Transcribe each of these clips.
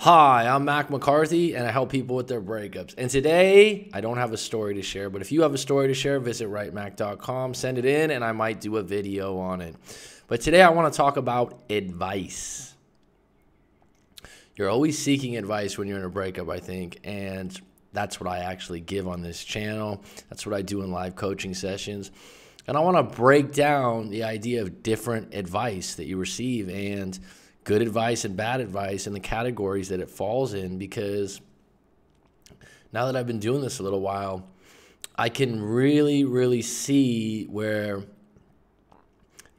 Hi, I'm Mac McCarthy, and I help people with their breakups. And today, I don't have a story to share, but if you have a story to share, visit writemac.com, send it in, and I might do a video on it. But today, I want to talk about advice. You're always seeking advice when you're in a breakup, I think, and that's what I actually give on this channel. That's what I do in live coaching sessions. And I want to break down the idea of different advice that you receive and good advice and bad advice and the categories that it falls in, because now that I've been doing this a little while, I can really see where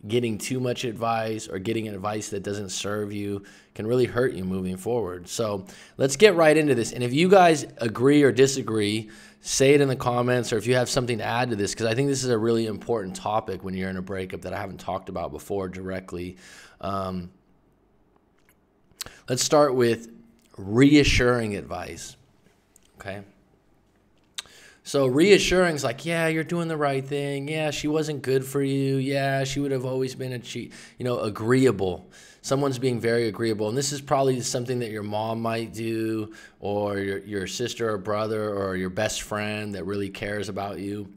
getting too much advice or getting advice that doesn't serve you can really hurt you moving forward. So let's get right into this. And if you guys agree or disagree, say it in the comments, or if you have something to add to this, because I think this is a really important topic when you're in a breakup that I haven't talked about before directly. Let's start with reassuring advice, okay? So reassuring is like, yeah, you're doing the right thing. Yeah, she wasn't good for you. Yeah, she would have always been agreeable. Someone's being very agreeable. And this is probably something that your mom might do, or your sister or brother or your best friend that really cares about you.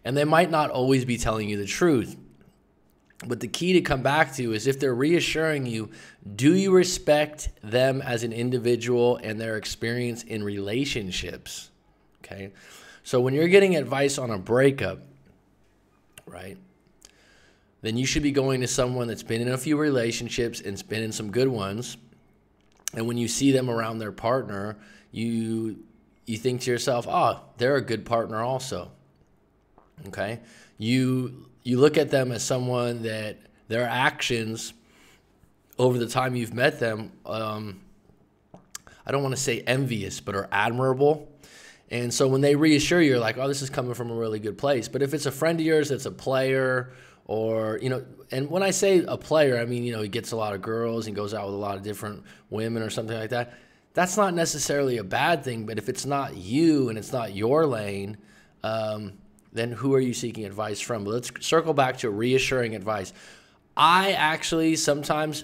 And they might not always be telling you the truth. But the key to come back to is, if they're reassuring you, do you respect them as an individual and their experience in relationships? Okay. So when you're getting advice on a breakup, right, then you should be going to someone that's been in a few relationships and been in some good ones. And when you see them around their partner, you think to yourself, oh, they're a good partner also. Okay. You look at them as someone that their actions over the time you've met them, I don't want to say envious, but are admirable. And so when they reassure you, you're like, oh, this is coming from a really good place. But if it's a friend of yours that's a player, or, and when I say a player, I mean, he gets a lot of girls and goes out with a lot of different women or something like that, that's not necessarily a bad thing. But if it's not you and it's not your lane, then who are you seeking advice from? But let's circle back to reassuring advice. I actually sometimes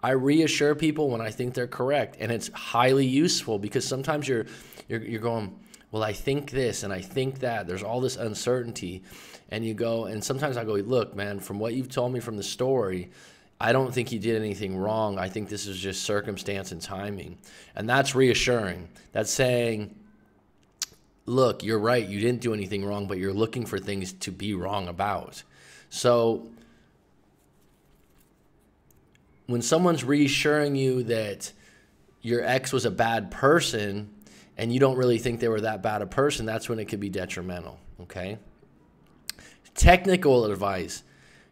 reassure people when I think they're correct, and it's highly useful, because sometimes you're going, well, I think this and I think that. There's all this uncertainty, and you go, and sometimes I go, look, man, from what you've told me from the story, I don't think you did anything wrong. I think this is just circumstance and timing, and that's reassuring. That's saying, look, you're right, you didn't do anything wrong, but you're looking for things to be wrong about. So when someone's reassuring you that your ex was a bad person and you don't really think they were that bad a person, that's when it could be detrimental, okay? Technical advice.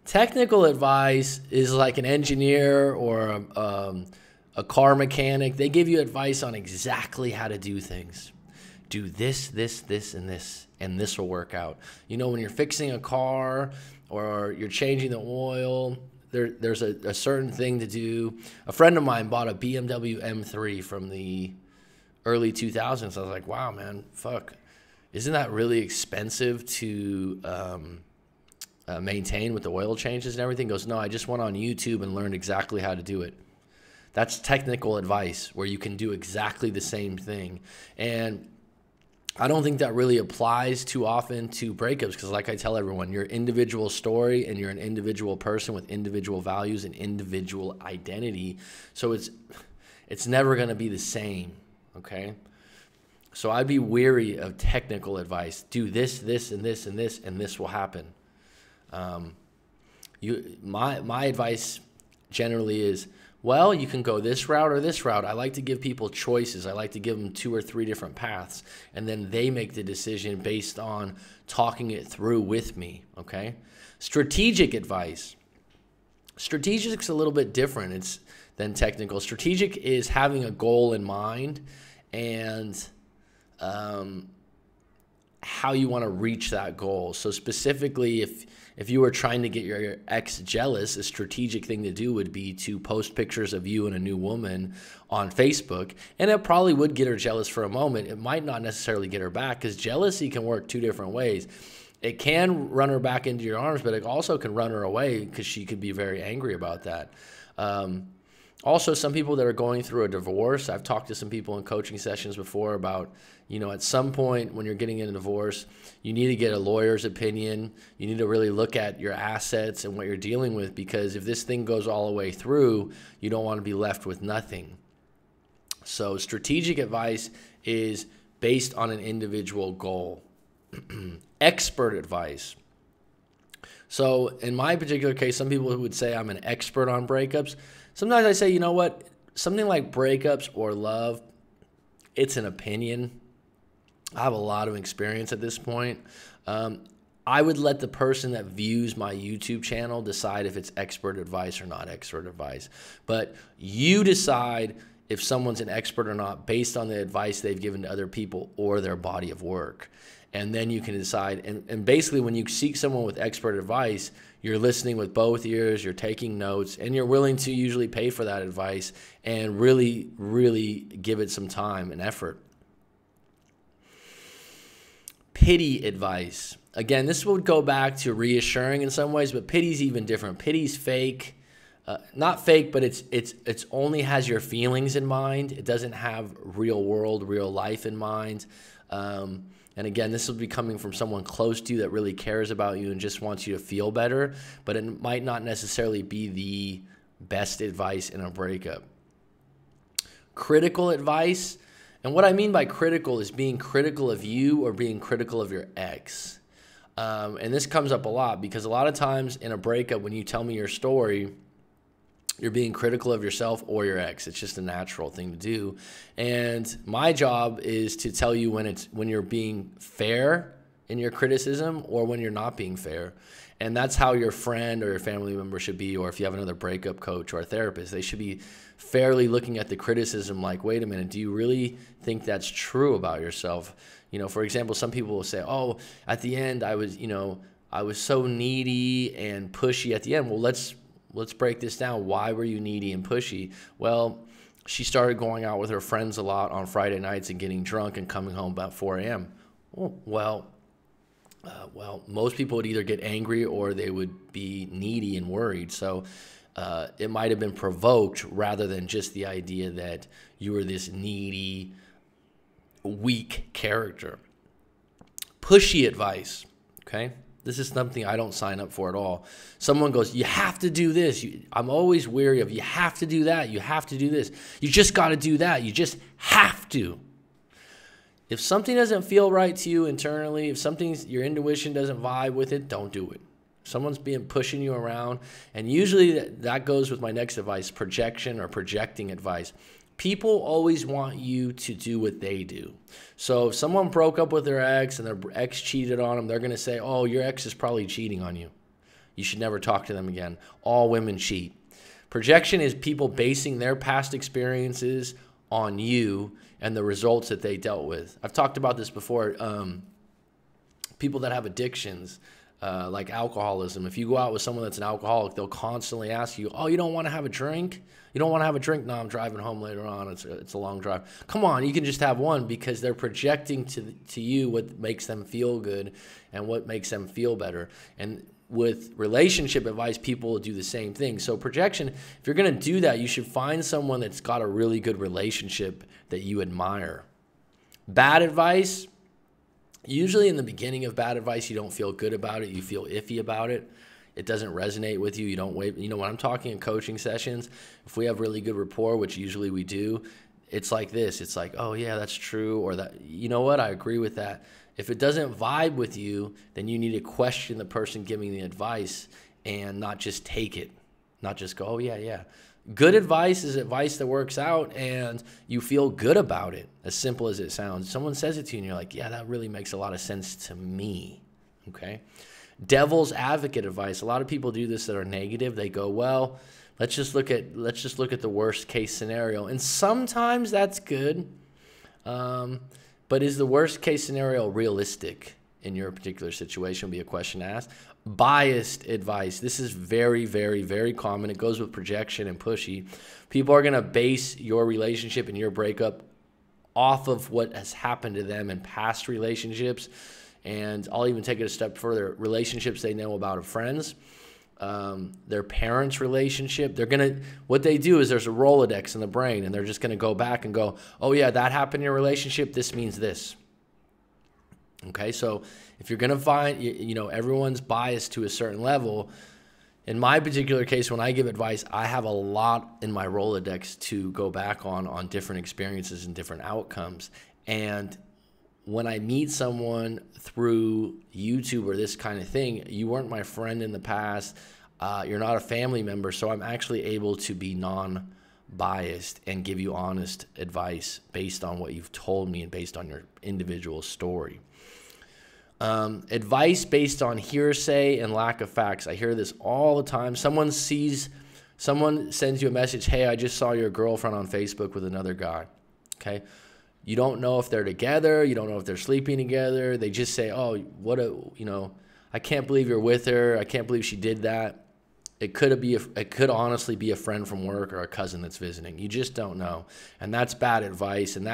Technical advice is like an engineer or a car mechanic. They give you advice on exactly how to do things. Do this, and this will work out. When you're fixing a car or you're changing the oil, there's a certain thing to do. A friend of mine bought a BMW M3 from the early 2000s. I was like, wow, man, fuck. Isn't that really expensive to maintain with the oil changes and everything? He goes, no, I just went on YouTube and learned exactly how to do it. That's technical advice, where you can do exactly the same thing. And I don't think that really applies too often to breakups, because like I tell everyone, you're an individual story and you're an individual person with individual values and individual identity. So it's never going to be the same, okay? So I'd be weary of technical advice. Do this, and this, and this, and this will happen. My advice generally is, well, you can go this route or this route. I like to give people choices. I like to give them 2 or 3 different paths, and then they make the decision based on talking it through with me, okay? Strategic advice. Strategic's a little bit different than technical. Strategic is having a goal in mind and how you want to reach that goal. So specifically, if you were trying to get your ex jealous, a strategic thing to do would be to post pictures of you and a new woman on Facebook, and it probably would get her jealous for a moment. It might not necessarily get her back, because jealousy can work 2 different ways. It can run her back into your arms, but it also can run her away, because she could be very angry about that. Also, some people that are going through a divorce, I've talked to some people in coaching sessions before about, at some point when you're getting in a divorce, you need to get a lawyer's opinion. You need to really look at your assets and what you're dealing with, because if this thing goes all the way through, you don't want to be left with nothing. So strategic advice is based on an individual goal. Expert advice. So in my particular case, some people would say I'm an expert on breakups. Sometimes I say, you know what, something like breakups or love, it's an opinion. I have a lot of experience at this point. I would let the person that views my YouTube channel decide if it's expert advice or not expert advice. But you decide if someone's an expert or not based on the advice they've given to other people or their body of work. And then you can decide. And basically, when you seek someone with expert advice, you're listening with both ears, you're taking notes, and you're willing to usually pay for that advice and really, really give it some time and effort. Pity advice. Again, this would go back to reassuring in some ways, but pity's even different. Pity's fake. Not fake, but it's only has your feelings in mind. It doesn't have real world, real life in mind. And again, this will be coming from someone close to you that really cares about you and just wants you to feel better, but it might not necessarily be the best advice in a breakup. Critical advice, and what I mean by critical is being critical of you or being critical of your ex. And this comes up a lot because a lot of times in a breakup, when you tell me your story, you're being critical of yourself or your ex. It's just a natural thing to do. And my job is to tell you when you're being fair in your criticism or when you're not being fair. And that's how your friend or your family member should be, or if you have another breakup coach or a therapist, they should be fairly looking at the criticism like, wait a minute, do you really think that's true about yourself? For example, some people will say, oh, at the end I was so needy and pushy at the end. Well, let's break this down. Why were you needy and pushy? Well, she started going out with her friends a lot on Friday nights and getting drunk and coming home about 4 a.m. Oh, well, most people would either get angry or they would be needy and worried. So it might have been provoked rather than just the idea that you were this needy, weak character. Pushy advice, okay? This is something I don't sign up for at all. Someone goes, you have to do this. I'm always weary of, you have to do that. You have to do this. You just got to do that. You just have to. If something doesn't feel right to you internally, if your intuition doesn't vibe with it, don't do it. Someone's pushing you around. And usually that goes with my next advice, projection or projecting advice. People always want you to do what they do. So if someone broke up with their ex and their ex cheated on them, they're going to say, oh, your ex is probably cheating on you. You should never talk to them again. All women cheat. Projection is people basing their past experiences on you and the results that they dealt with. I've talked about this before. People that have addictions, like alcoholism. If you go out with someone that's an alcoholic, they'll constantly ask you, oh, you don't want to have a drink? You don't want to have a drink? No, I'm driving home later on. It's a long drive. Come on, you can just have one, because they're projecting to you what makes them feel good and what makes them feel better. And with relationship advice, people will do the same thing. So projection, if you're going to do that, you should find someone that's got a really good relationship that you admire. Bad advice, usually in the beginning of bad advice, you don't feel good about it. You feel iffy about it. It doesn't resonate with you. You don't wait. When I'm talking in coaching sessions, if we have really good rapport, which usually we do, it's like this. It's like, oh, yeah, that's true. Or that, you know what? I agree with that. If it doesn't vibe with you, then you need to question the person giving the advice and not just take it. Not just go, oh, yeah. Good advice is advice that works out and you feel good about it, as simple as it sounds. Someone says it to you and you're like, yeah, that really makes a lot of sense to me, okay? Devil's advocate advice. A lot of people do this that are negative. They go, well, let's just look at the worst case scenario. And sometimes that's good. But is the worst case scenario realistic in your particular situation? Would be a question to ask. Biased advice. This is very, very, very common. It goes with projection and pushy. People are going to base your relationship and your breakup off of what has happened to them in past relationships. And I'll even take it a step further. Relationships they know about of friends. their parents' relationship. What they do is there's a Rolodex in the brain, and they're just gonna go back and go, oh yeah, that happened in your relationship. This means this. Okay, so if you're gonna find, everyone's biased to a certain level. In my particular case, when I give advice, I have a lot in my Rolodex to go back on different experiences and different outcomes. And when I meet someone through YouTube or this kind of thing, you weren't my friend in the past, you're not a family member, so I'm actually able to be non-biased and give you honest advice based on what you've told me and based on your individual story. Advice based on hearsay and lack of facts. I hear this all the time. Someone sends you a message, hey, I just saw your girlfriend on Facebook with another guy. Okay. You don't know if they're together. You don't know if they're sleeping together. They just say, oh, I can't believe you're with her. I can't believe she did that. It could honestly be a friend from work or a cousin that's visiting. You just don't know. And that's bad advice. And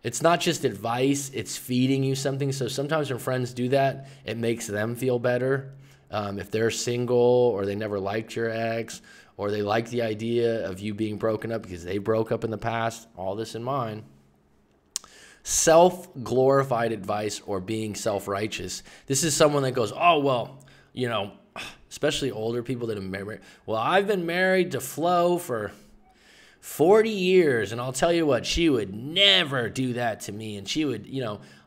it's not just advice, it's feeding you something. So sometimes when friends do that, it makes them feel better. If they're single or they never liked your ex or they like the idea of you being broken up because they broke up in the past, all this in mind. Self-glorified advice or being self-righteous. This is someone that goes, oh, well, especially older people that have married. Well, I've been married to Flo for 40 years, and I'll tell you what, she would never do that to me. And she would,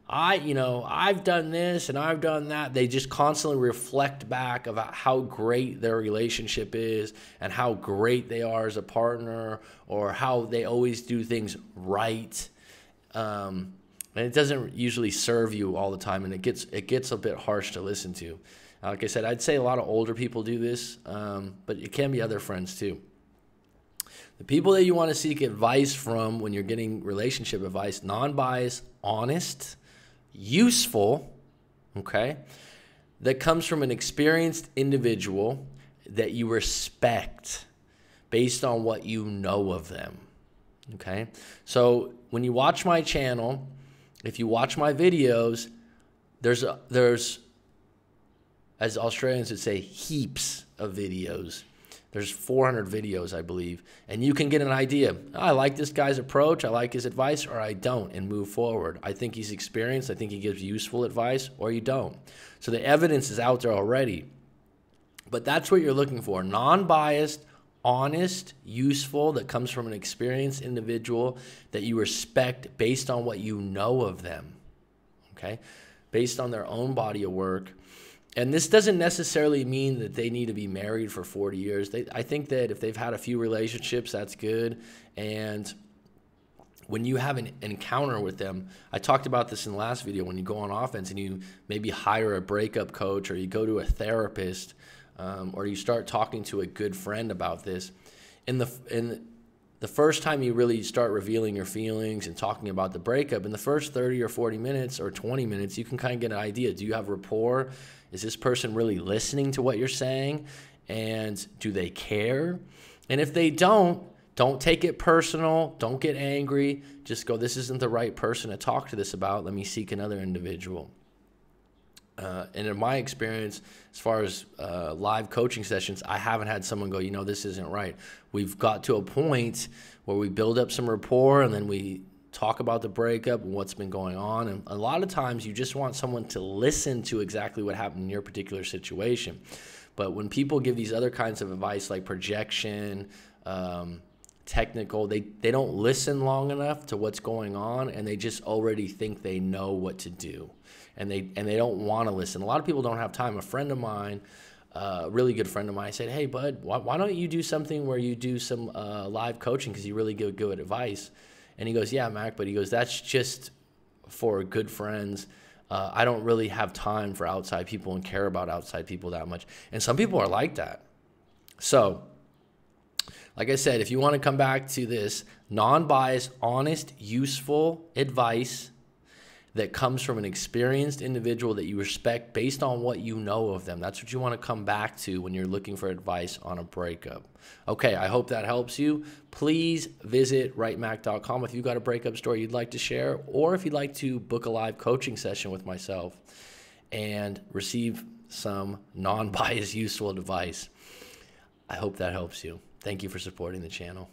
I've done this and I've done that. They just constantly reflect back about how great their relationship is and how great they are as a partner or how they always do things right. And it doesn't usually serve you all the time, and it gets a bit harsh to listen to. Like I said, I'd say a lot of older people do this, but it can be other friends too. The people that you want to seek advice from when you're getting relationship advice, non-biased, honest, useful, okay, that comes from an experienced individual that you respect based on what you know of them, okay? So when you watch my channel, if you watch my videos, there's as Australians would say, heaps of videos. There's 400 videos, I believe, and you can get an idea. I like this guy's approach, I like his advice, or I don't, and move forward. I think he's experienced, I think he gives useful advice, or you don't. So the evidence is out there already. But that's what you're looking for, non-biased, honest, useful, that comes from an experienced individual that you respect based on what you know of them, okay? Based on their own body of work. And this doesn't necessarily mean that they need to be married for 40 years. I think that if they've had a few relationships, that's good. And when you have an encounter with them, I talked about this in the last video, when you go on offense and you maybe hire a breakup coach or you go to a therapist or you start talking to a good friend about this, in the first time you really start revealing your feelings and talking about the breakup, in the first 30 or 40 minutes or 20 minutes, you can kind of get an idea. Do you have rapport? Is this person really listening to what you're saying? And do they care? And if they don't take it personal. Don't get angry. Just go, this isn't the right person to talk to this about. Let me seek another individual. And in my experience, as far as live coaching sessions, I haven't had someone go, this isn't right. We've got to a point where we build up some rapport and then we talk about the breakup and what's been going on. And a lot of times you just want someone to listen to exactly what happened in your particular situation. But when people give these other kinds of advice like projection, technical, they don't listen long enough to what's going on, and they just already think they know what to do. And they don't want to listen. A lot of people don't have time. A friend of mine, a really good friend of mine, said, hey, bud, why don't you do something where you do some live coaching because you really give good advice? And he goes, yeah, Mac, but he goes, that's just for good friends. I don't really have time for outside people and care about outside people that much. And some people are like that. So, like I said, if you want to come back to this non-biased, honest, useful advice that comes from an experienced individual that you respect based on what you know of them. That's what you want to come back to when you're looking for advice on a breakup. Okay, I hope that helps you. Please visit writemac.com if you've got a breakup story you'd like to share, or if you'd like to book a live coaching session with myself and receive some non-biased, useful advice. I hope that helps you. Thank you for supporting the channel.